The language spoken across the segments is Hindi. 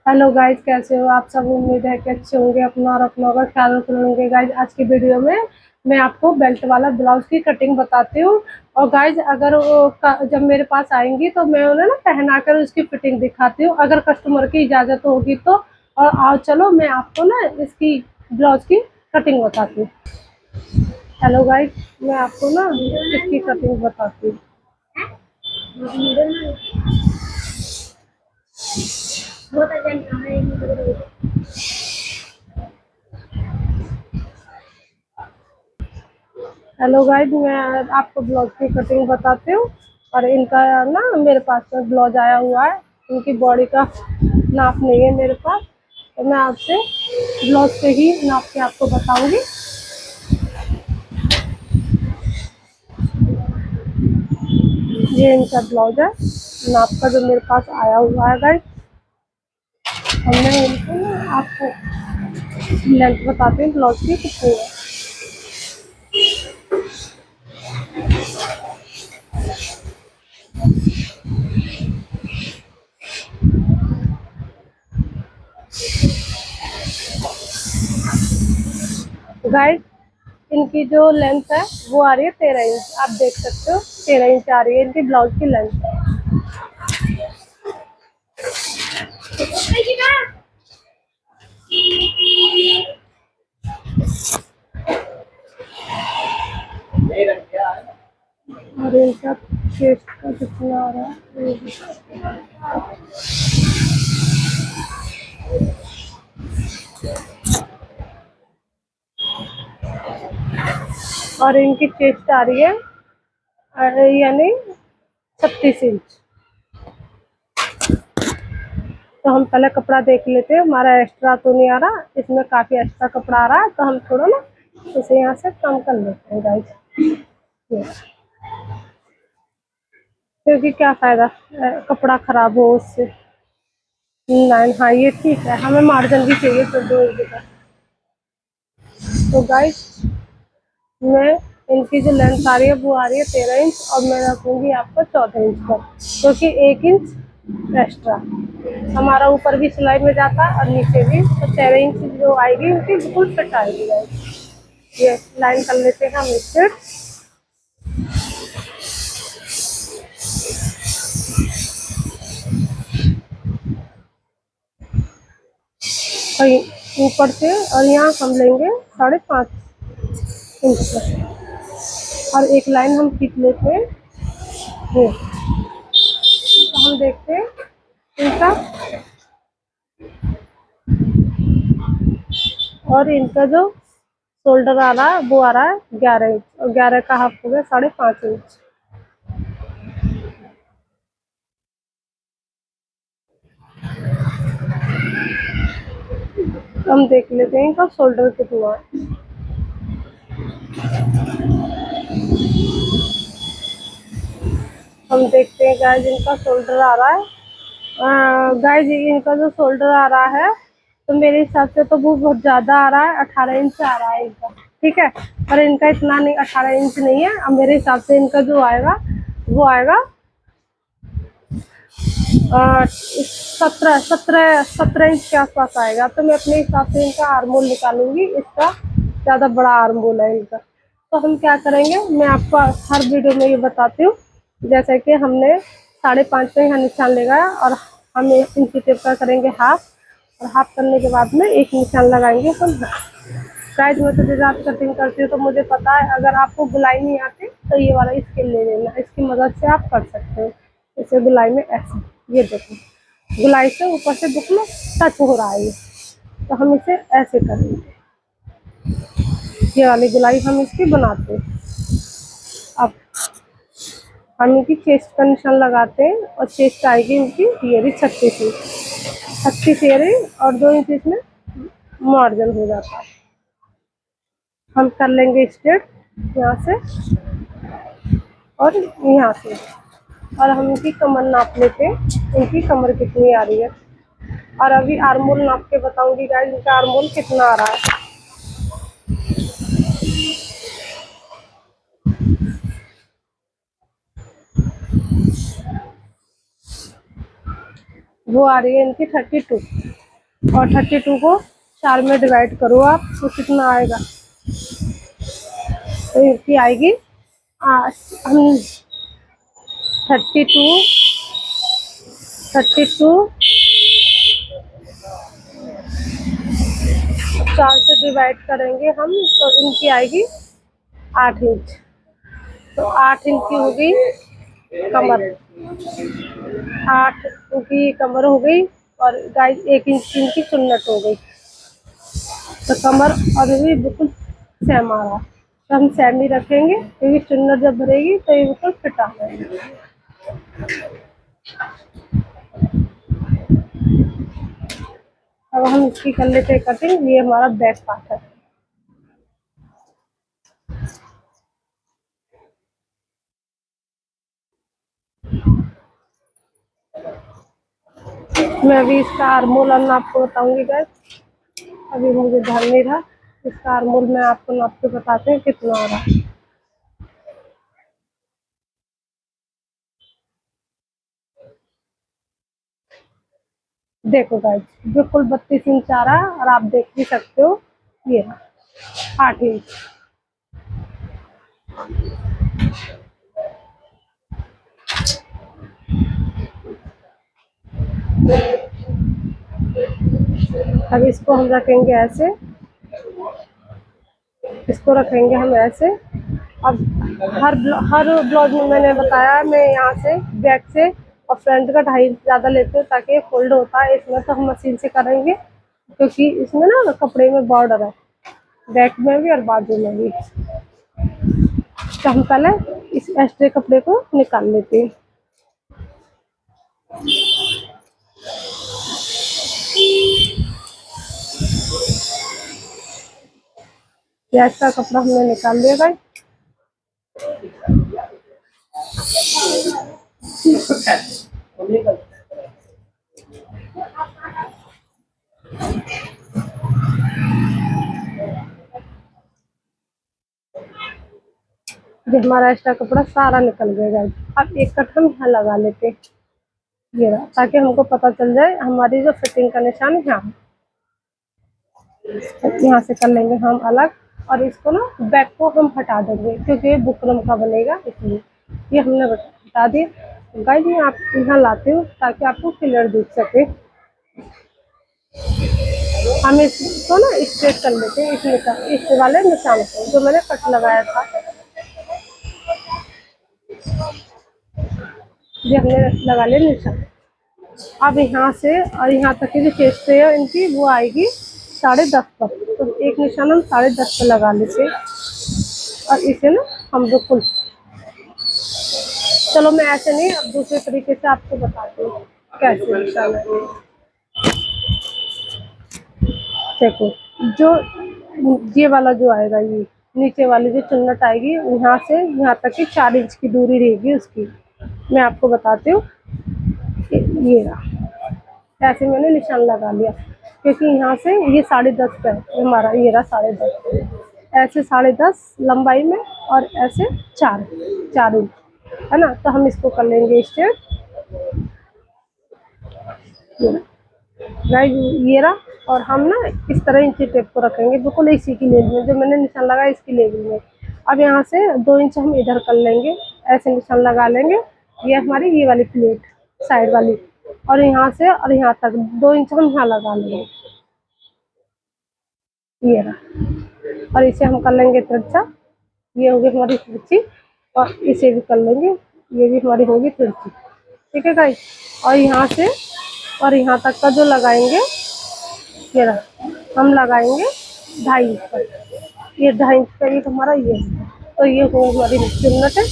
हेलो गाइज, कैसे हो आप सब। उम्मीद है कि अच्छे होंगे, अपना और अपनों का ख्याल रख रहे होंगे। गाइज, आज की वीडियो में मैं आपको बेल्ट वाला ब्लाउज की कटिंग बताती हूँ। और गाइज, अगर जब मेरे पास आएंगी तो मैं उन्हें ना पहना कर उसकी फिटिंग दिखाती हूँ, अगर कस्टमर की इजाज़त होगी तो। और आओ चलो मैं आपको ना इसकी ब्लाउज की कटिंग बताती हूँ। हेलो गाइज, मैं आपको ना इसकी कटिंग बताती हूँ। हेलो गाइज, मैं आपको ब्लाउज की कटिंग बताती हूँ। और इनका ना मेरे पास में ब्लाउज आया हुआ है। इनकी बॉडी का नाप नहीं है मेरे पास, तो मैं आपसे ब्लाउज से ही नाप के आपको बताऊंगी। ये इनका ब्लाउज है, नाप का जो मेरे पास आया हुआ है गाइज। और मैं इनको ना आपको लेंथ बताती हूँ ब्लाउज की कितनी है। गाइज, इनकी जो लेंथ है वो आ रही है 13 इंच। आप देख सकते हो 13 इंच आ रही है इनकी ब्लाउज की लेंथ। और इनका चेस्ट का कितना आ रहा है। और इनकी चेस्ट आ रही है यानी 36 इंच। तो हम पहले कपड़ा देख लेते हैं, हमारा एक्स्ट्रा तो नहीं आ रहा, इसमें काफी एक्स्ट्रा कपड़ा आ रहा है, तो हम थोड़ा ना इसे यहाँ से कम कर लेते हैं गाइस। क्योंकि क्या फायदा कपड़ा खराब हो उससे। नहीं, हाँ ये ठीक है, हमें मार्जिन भी चाहिए तो 2 इंच का। तो गाइस, मैं इनकी जो लेंथ आ रही है वो आ रही है 13 इंच, और मैं रखूंगी आपको 14 इंच पर, क्योंकि 1 इंच एक्स्ट्रा हमारा ऊपर भी सिलाई में जाता है और नीचे भी। तो 13 इंच जो आएगी उनकी बिल्कुल फिट आएगी गाइस। ये लाइन कर लेते हैं हम इससे। और ऊपर से और यहाँ हम लेंगे 5.5 इंच पर, और एक लाइन हम खींच लेते हैं ये। तो हम देखते हैं इनका, और इनका जो शोल्डर आ रहा है वो आ रहा है 11 इंच, और 11 का हाफ हो गया 5.5 इंच। हम देख लेते हैं इनका शोल्डर कितना है। हम देखते हैं गाइस, इनका शोल्डर आ रहा है गाइस, इनका जो शोल्डर आ रहा है तो मेरे हिसाब से तो वो बहुत ज़्यादा आ रहा है, 18 इंच आ रहा है इनका। ठीक है, पर इनका इतना नहीं, 18 इंच नहीं है। अब मेरे हिसाब से इनका जो आएगा वो आएगा 17 इंच के आसपास आएगा। तो मैं अपने हिसाब से इनका आर्मोल निकालूंगी, इसका ज़्यादा बड़ा आर्मोल है इनका। तो हम क्या करेंगे, मैं आपको हर वीडियो में ये बताती हूँ। जैसे कि हमने 5.5 में यहाँ निशान लगाया, और हम इंची टेप का करेंगे हाफ, और हाफ करने के बाद में एक निशान लगाएंगे। तो शायद मैं तो जैसे आप कटिंग करती हूँ तो मुझे पता है, अगर आपको गुलाई नहीं आती तो ये वाला स्केल ले लेना, इसकी मदद से आप कर सकते हो। इसे गुलाई में ऐसे, ये देखो गुलाई से ऊपर से बुक में टच हो रहा है ये, तो हम इसे ऐसे करेंगे। ये वाली गुलाई हम इसकी बनाते हैं। अब हम इनकी चेस्ट का निशान लगाते हैं, और चेस्ट आएगी इनकी ये रही 36 इंच। 36 ये रही, और 2 इंच इसमें मार्जिन हो जाता है। हम कर लेंगे स्ट्रेट यहाँ से और यहाँ से, और हम इनकी कमर नाप लेते हैं, इनकी कमर कितनी आ रही है। और अभी आर्मोल नाप के बताऊंगी गाइस, इनका आर्मोल कितना आ रहा है। वो आ रही है इनकी 32, और 32 को 4 में डिवाइड करो आप तो कितना आएगा, तो इनकी आएगी हम 32 4 से डिवाइड करेंगे हम तो इनकी आएगी 8 इंच। तो 8 इंच की हो गई कमर, 8 की कमर हो गई, और गाइस 1 इंच की इनकी चुन्नट हो गई। तो कमर और भी बिल्कुल सेम आ रहा है, तो हम सेम ही रखेंगे क्योंकि चुन्नट जब भरेगी तो ये बिल्कुल फिट आ जाएगी। अब हम इसकी कर लेते हैं कटिंग। ये हमारा बैक पार्ट है। मैं अभी इसका आर्मोल आपको बताऊंगी गाइस, अभी मुझे ध्यान नहीं रहा। इसका आर्मोल मैं आपको नाप के बताते हैं कितना आ रहा है। देखो गाइस बिल्कुल 32 इंच आ रहा है, और आप देख भी सकते हो ये 8 इंच। अब इसको हम रखेंगे ऐसे, इसको रखेंगे हम ऐसे। अब हर ब्लाउज में मैंने बताया मैं यहाँ से बैक से और फ्रंट का 2.5 ज़्यादा लेते हैं ताकि फोल्ड होता है। इसमें तो हम मशीन से करेंगे क्योंकि इसमें ना कपड़े में बॉर्डर है, बैक में भी और बाजू में भी। तो हम पहले इस एक्स्ट्रा कपड़े को निकाल लेते हैं। ये एक्स्ट्रा कपड़ा हमने निकाल लिया भाई। ये हमारा एक्स्ट्रा कपड़ा सारा निकल गया। अब एक कट हम यहाँ लगा लेते हैं, ये रहा, ताकि हमको पता चल जाए हमारी जो फिटिंग का निशान यहाँ यहाँ से कर लेंगे हम अलग। और इसको ना बैक को हम हटा देंगे क्योंकि ये बुकरम का बनेगा, इसलिए ये हमने हटा दिया। गाइस मैं आप यहाँ लाती हूँ ताकि आपको क्लियर दिख सके। हम इसको ना स्ट्रेट कर लेते हैं इस वाले निशान को जो मैंने कट लगाया था। ये हमने लगा लिया निशान। अब यहाँ से और यहाँ तक की जो चेस्ट है इनकी वो आएगी 10.5 पर, तो एक निशान हम 10.5 पर लगा लेते। और इसे ना हम बिल्कुल, चलो मैं ऐसे नहीं अब दूसरे तरीके से आपको बताती हूँ कैसे निशान है। देखो जो ये वाला जो आएगा, ये नीचे वाली जो चुन्नट आएगी यहाँ से यहाँ तक की 4 इंच की दूरी रहेगी उसकी। मैं आपको बताती हूँ, ये रहा, ऐसे मैंने निशान लगा लिया क्योंकि यहाँ से ये 10.5 पे है हमारा, ये रहा 10.5, ऐसे 10.5 लंबाई में और ऐसे 4 इंच है ना। तो हम इसको कर लेंगे स्ट्रेट, गाइस ये रहा। और हम ना इस तरह इंची टेप को रखेंगे बिल्कुल इसी की लेवल में जो मैंने निशान लगाया इसकी लेवल में। अब यहाँ से 2 इंच हम इधर कर लेंगे, ऐसे निशान लगा लेंगे। ये हमारी ये वाली प्लेट साइड वाली, और यहाँ से और यहाँ तक 2 इंच हम यहाँ लगा लेंगे, ये रहा। और इसे हम कर लेंगे तिरछा, ये होगी हमारी तिरछी, और इसे भी कर लेंगे, ये भी हमारी होगी तिरछी। ठीक है गाइस, और यहाँ से और यहाँ तक का जो लगाएंगे ये रहा, हम लगाएंगे 2.5 इंच पर, ये 2.5 इंच का ये हमारा ये है। तो ये हो हमारी चुन्नट है।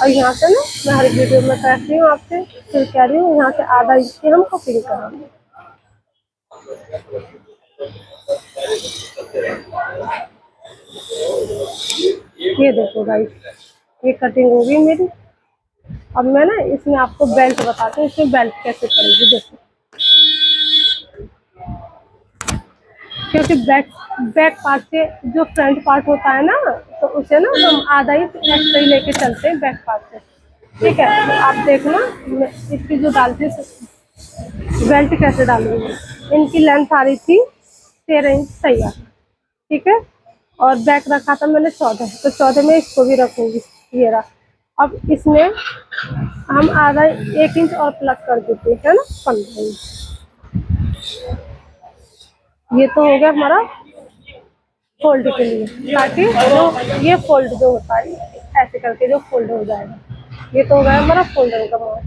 और यहाँ से ना मैं हर वीडियो में कहती हूँ आपसे, फिर कह रही हूँ यहाँ से आधा इंच की हम कटिंग करेंगे। ये देखो गाइस ये कटिंग होगी मेरी। अब मैं ना इसमें आपको बेल्ट बताती हूँ, इसमें बेल्ट कैसे पड़ेगी। देखो क्योंकि बैक पार्ट से जो फ्रंट पार्ट होता है ना, तो उसे ना हम आधा ही एक्स्ट्रा ही लेके चलते हैं बैक पार्ट से। ठीक है, तो आप देखना मैं इसकी जो डालती हूँ बेल्ट कैसे डालूंगी। इनकी लेंथ आ रही थी 13 इंच तैयार, ठीक है, और बैक रखा था मैंने 14, तो 14 में इसको भी रखूंगी। ये रहा। अब इसमें हम आधा 1 इंच और प्लस कर देते हैं ना, 15 इंच। ये तो हो गया हमारा फोल्ड के लिए, ताकि जो ये फोल्ड जो होता है ऐसे करके जो फोल्ड हो जाएगा, ये तो हो गया हमारा फोल्डर का मार्क।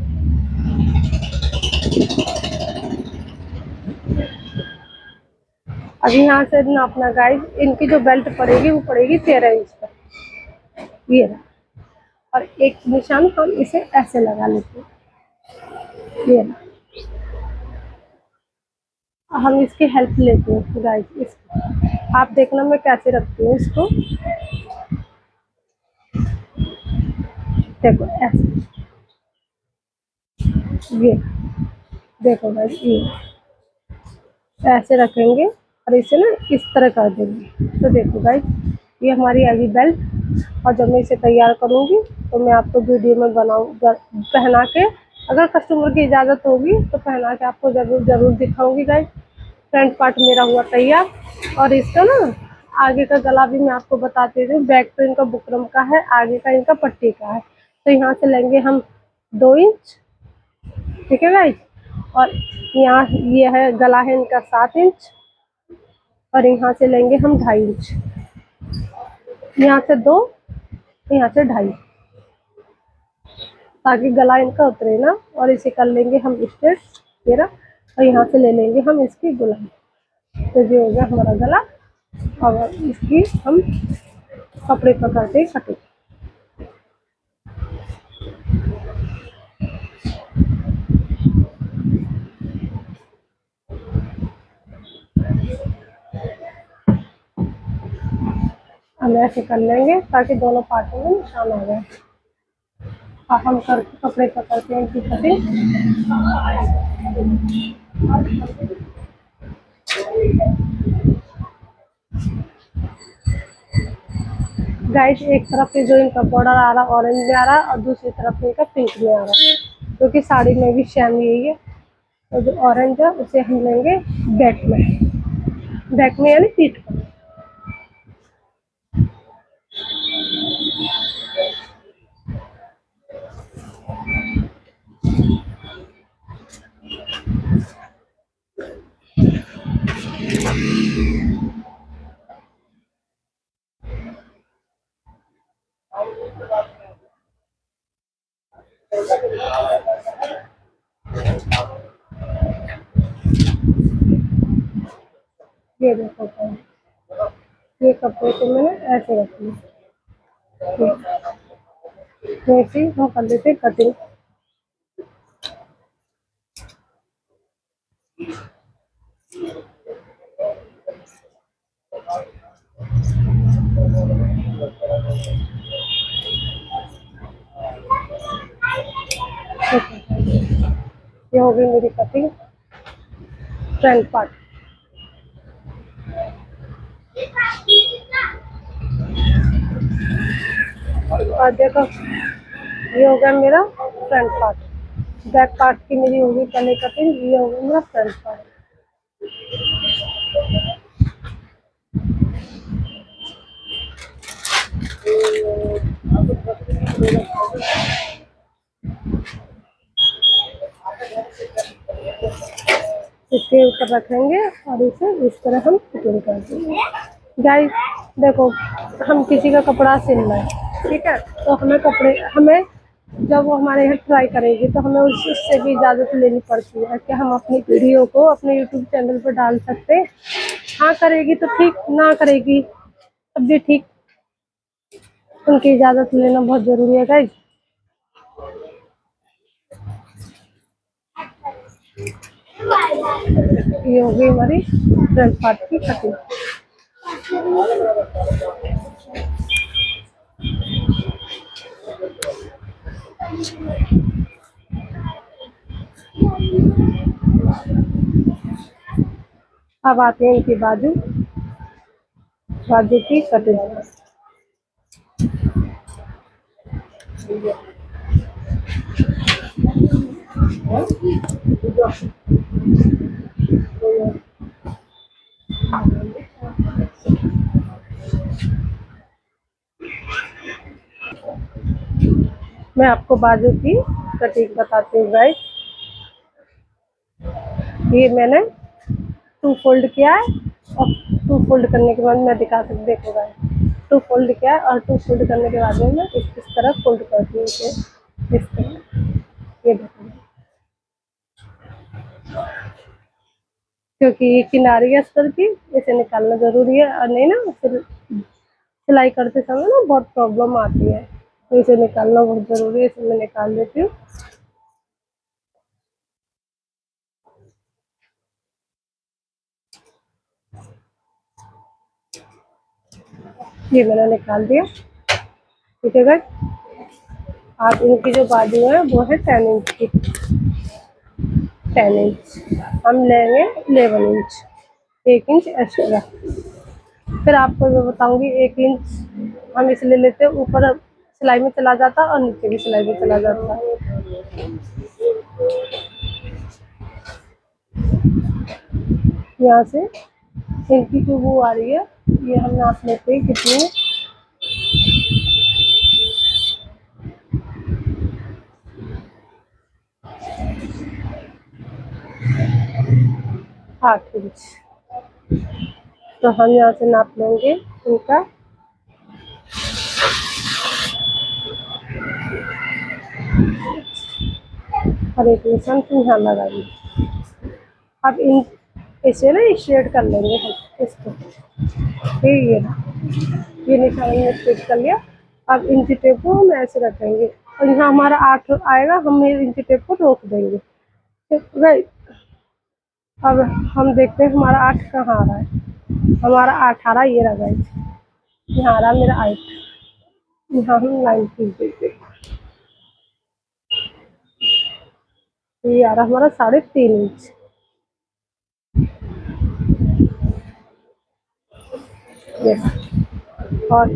अब यहाँ से नापना गाइस, इनकी जो बेल्ट पड़ेगी वो पड़ेगी 13 इंच पर, ये रहा। और एक निशान हम इसे ऐसे लगा लेते हैं, ये रहा। हम इसकी हेल्प लेते हैं गाइस, इसकी आप देखना मैं कैसे रखती हूँ इसको। देखो ऐसे, ये देखो गाइस, ये ऐसे रखेंगे और इसे ना इस तरह कर देंगे। तो देखो गाइस, ये हमारी आएगी बेल्ट। और जब मैं इसे तैयार करूँगी तो मैं आपको वीडियो में पहना के, अगर कस्टमर की इजाज़त होगी तो पहना के आपको ज़रूर दिखाऊंगी गाइस। फ्रंट पार्ट मेरा हुआ तैयार। और इसका ना आगे का गला भी मैं आपको बताती हूँ। बैक तो इनका बुकरम का है, आगे का इनका पट्टी का है। तो यहाँ से लेंगे हम 2 इंच, ठीक है गाइस। और यहाँ ये है गला है इनका 7 इंच, और यहाँ से लेंगे हम 2.5 इंच, यहाँ से 2, यहाँ से 2.5, ताकि गला इनका उतरे ना। और इसे कर लेंगे हम स्ट्रेट, मेरा। और यहाँ से ले लेंगे हम इसकी गुलाई। तो ये हो गया हमारा गला। और इसकी हम कपड़े पकड़ के कटिंग। हम ऐसे कर लेंगे ताकि दोनों पार्टों में निशान आ जाए। और हम करके कपड़े पकड़ते हैं इनकी कटिंग। गाइस, एक तरफ से जो इनका बॉर्डर आ रहा ऑरेंज में आ रहा है, और दूसरी तरफ से इनका पिंक में आ रहा है, क्योंकि साड़ी में भी सेम यही है। तो जो ऑरेंज है उसे हम लेंगे बैक में, बैक में यानी पीठ पर। ये देखो, ये कपड़े को मैंने ऐसे रख लिया। वैसे ही हम कर लेते कटिंग। ये हो गई मेरी कटिंग फ्रंट पार्ट। और देखो, ये हो गया मेरा फ्रंट पार्ट। बैक पार्ट की मेरी होगी पहले कटिंग, ये हो गया मेरा फ्रंट पार्ट। इसके ऊपर रखेंगे और इसे इस तरह हम फिटिंग कर देंगे। गाइस देखो, हम किसी का कपड़ा सिल रहे हैं, ठीक है, तो हमें जब वो हमारे यहाँ ट्राई करेगी तो हमें उससे भी इजाज़त लेनी पड़ती है कि हम अपनी वीडियो को अपने यूट्यूब चैनल पर डाल सकते हैं। हाँ करेगी तो ठीक, ना करेगी तब भी ठीक, उनकी इजाज़त लेना बहुत ज़रूरी है गाइस। ये हो गई हमारी फ्रंट पार्ट की कटिंग। अब आते हैं इनकी बाजू, बाजू की कटिंग। मैं आपको बाजू की कटिंग बताती हूँ गाइस। ये मैंने 2 फोल्ड किया है और 2 फोल्ड करने के बाद मैं दिखा सकती, देखो गाइस 2 फोल्ड किया है और 2 फोल्ड करने के बाद में मैं इस तरह फोल्ड करती हूँ इसे इस तरह। ये देखो, क्योंकि ये किनारी है अस्तर की, इसे निकालना जरूरी है और नहीं ना फिर सिलाई करते समय ना बहुत प्रॉब्लम आती है, तो इसे निकालना बहुत जरूरी है। इसे मैं निकाल देती हूँ। ये मैंने निकाल दिया। ठीक है गाइस, आप इनकी जो बाजू है वो है 10 इंच की। 10 इंच हम लेंगे 11 इंच, 1 इंच एक्स्ट्रा। फिर आपको मैं बताऊंगी 1 इंच हम इसलिए लेते हैं, ऊपर सिलाई में चला जाता और नीचे भी सिलाई में चला जाता। यहाँ से इनकी जो वो आ रही है, ये हम नाप लेते हैं कितनी, 8 इंच। तो हम यहाँ से नाप लेंगे इनका और एक निशान फिर यहाँ लगाएंगे। अब इन इसे ना स्ट्रेट कर लेंगे हम इसको। ठीक है, ये निशान हमने स्ट्रेट कर लिया। अब इंची टेप को हम ऐसे रखेंगे और यहाँ हमारा 8 आएगा, हम ये इंची टेप को रोक देंगे। ठीक, अब हम देखते हैं हमारा 8 कहाँ आ रहा है। हमारा 8 आ रहा है, ये रहा गाइस, यहाँ आ रहा मेरा 8। यहाँ हम लाइन खींच देते हैं, ये आ रहा हमारा 3.5 इंच। ये और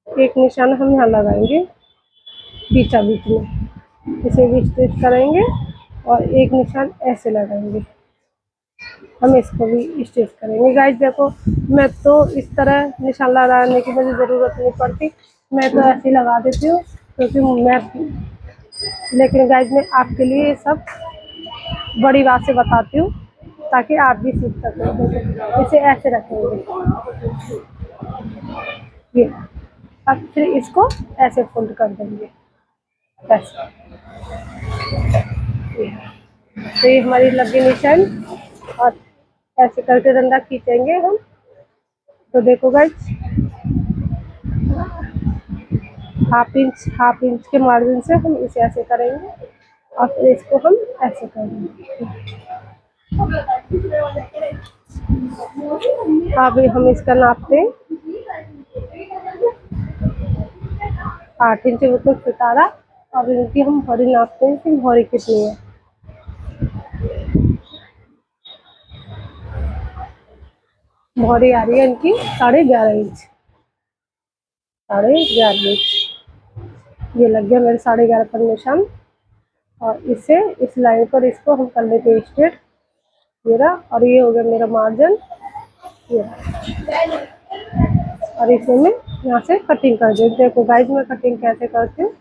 एक निशान हम यहाँ लगाएंगे बीचा बीच में, इसे भी स्टिच करेंगे और एक निशान ऐसे लगाएंगे, हम इसको भी स्टिच करेंगे। गाइस देखो, मैं तो इस तरह निशान लगाने की मुझे ज़रूरत नहीं पड़ती, मैं तो ऐसे ही लगा देती हूँ क्योंकि मैं, लेकिन गाइस मैं आपके लिए ये सब बड़ी बात से बताती हूँ ताकि आप भी सीख सकें। इसे ऐसे रखेंगे ये, अब फिर इसको ऐसे फोल्ड कर देंगे ऐसे। तो ये हमारी लगी निशान, और ऐसे करके डंडा खींचेंगे हम। तो देखो गाइस, हाफ इंच के मार्जिन से हम इसे ऐसे करेंगे और फिर इसको हम ऐसे करेंगे। अभी हम इसका नापते हैं 8 इंच, वो तो सितारा। अब इनकी हम भरी नापते हैं कि भरी कितनी है। भरी आ रही है इनकी 11.5 इंच। 11.5 इंच ये लग गया मेरे 11.5 पर निशान, और इसे इस लाइन पर इसको हम कर लेते हैं स्ट्रेट, ये रहा। और ये हो गया मेरा मार्जिन, ये रहा। और इसे मैं यहाँ से कटिंग कर देती हूँ। देखो गाइस मैं कटिंग कैसे करती हूँ,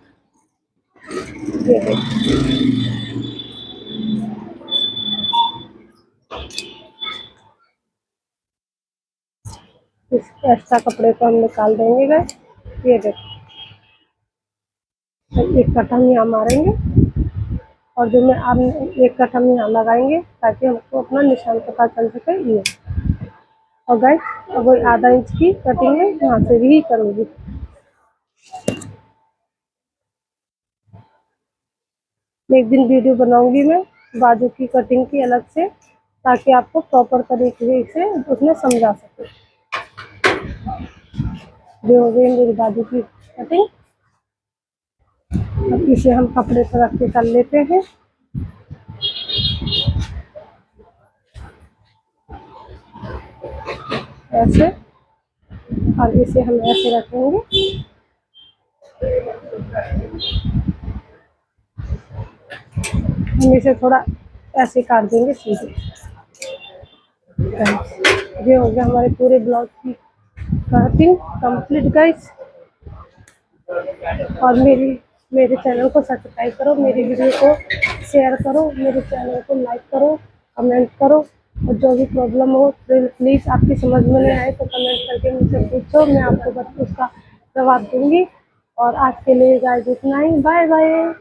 ये देखो। इस एक्स्ट्रा कपड़े को हम निकाल देंगे गाइस, ये देखो। एक कट हम यहाँ मारेंगे और जो मैं अब एक कट हम यहाँ लगाएंगे ताकि हमको अपना निशान पता चल सके ये। और गाइस अब वही आधा इंच की कटिंग है, यहाँ से भी करूँगी। एक दिन वीडियो बनाऊंगी मैं बाजू की कटिंग की अलग से, ताकि आपको प्रॉपर तरीके से उसमें समझा सके। ये हो गई मेरी बाजू की कटिंग। अब इसे हम कपड़े पर रख के कर लेते हैं ऐसे, और इसे हम ऐसे रखेंगे। हम इसे थोड़ा ऐसे काट देंगे सीधे। गाइस ये हो गया हमारे पूरे ब्लाउज की कटिंग कंप्लीट गाइस। और मेरे चैनल को सब्सक्राइब करो, मेरी वीडियो को शेयर करो, मेरे चैनल को लाइक करो, कमेंट करो, और जो भी प्रॉब्लम हो प्लीज़ आपकी समझ में नहीं आए तो कमेंट करके मुझसे पूछो, मैं आपको बस उसका जवाब दूंगी। और आज के लिए गाइस इतना ही, बाय बाय।